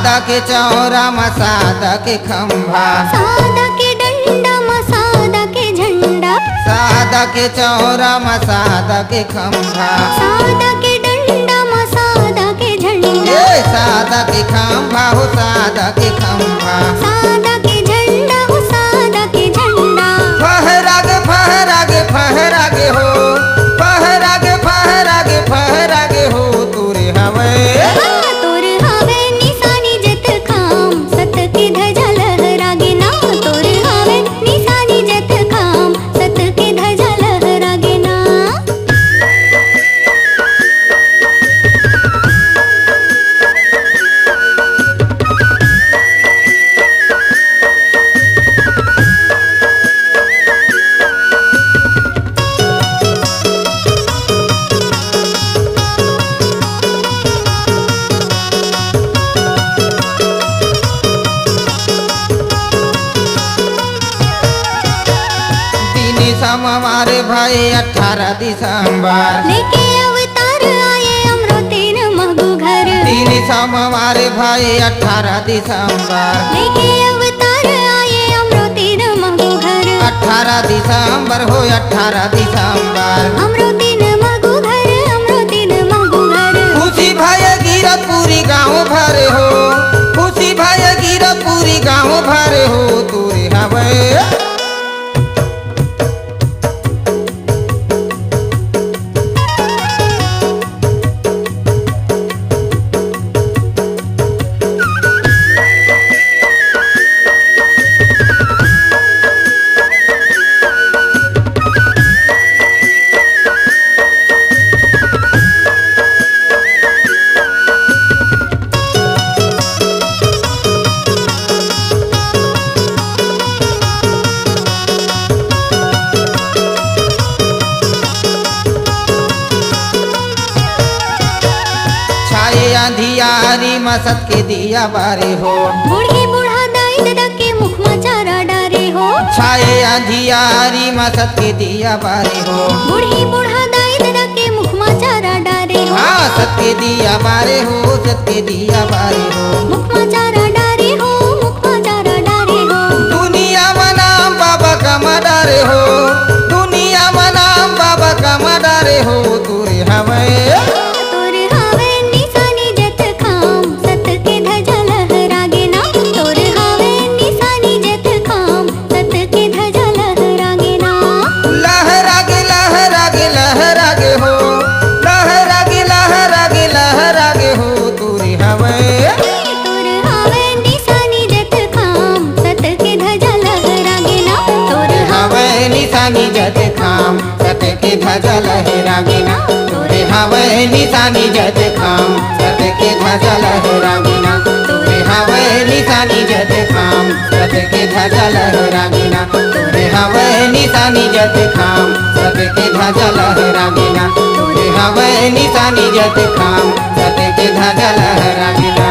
सादा के चौरा मसादा के खंभा, सादा के डंडा मसादा के झंडा, सादा के चौरा मसादा के खंभा, सादा के डंडा मसादा के झंडा, ये सादा के खंभा हो सादा के खंभा, सादा के झंडा हो सादा के झंडा। फहरागे फहरागे फहरागे हो, फहरागे फहरागे फहरागे हो तुरे हवे। तोर हवे निशानी जत खाम सत के ध्वजा लहरागे ना, तोर हवे निशानी जत खाम सत के ध्वजा लहरागे ना। हमारे भाई 18 दिसंबर लेके अवतार आए अमरोतीन महबू घर, तीन हमारे भाई 18 दिसंबर, लेके अवतार आए अमरोतीन महबू घर, 18 दिसंबर हो 18 दिसंबर। अमरोतीन महबू घर, अमरोतीन महबू घर। खुशी भाई गिरत पूरी गाँव भरे हो, खुशी भाई गिरत पूरी गाँव भरे हो तुरे हवे। अंधियारी मसत के दिया बारे हो, बूढ़ी बूढ़ा दाई दादा के मुख में चारा डारे हो, छाए अंधियारी मसत के दिया बारे हो, बूढ़ी बूढ़ा दाई दादा के मुख में चारा डारे हो। हाँ सत के दिया बारे हो, सत के दिया बारे हो, मुख में चारा डारे हो, मुख में चारा डारे हो। दुनिया में नाम बाबा का मडारे हो, दुनिया में नाम बाबा का मडारे हो तुरे हवे। निशानी जत खाम सत के ध्वजा लहरागे ना, तोरे हवे निशानी जत खाम सत के ध्वजा लहरागे ना, तोरे हवे निशानी जत खाम सत के ध्वजा लहरागे ना, तोरे हवे निशानी जत खाम सत के ध्वजा लहरागे ना, तोरे हवे निशानी जत खाम सत के ध्वजा लहरागे ना।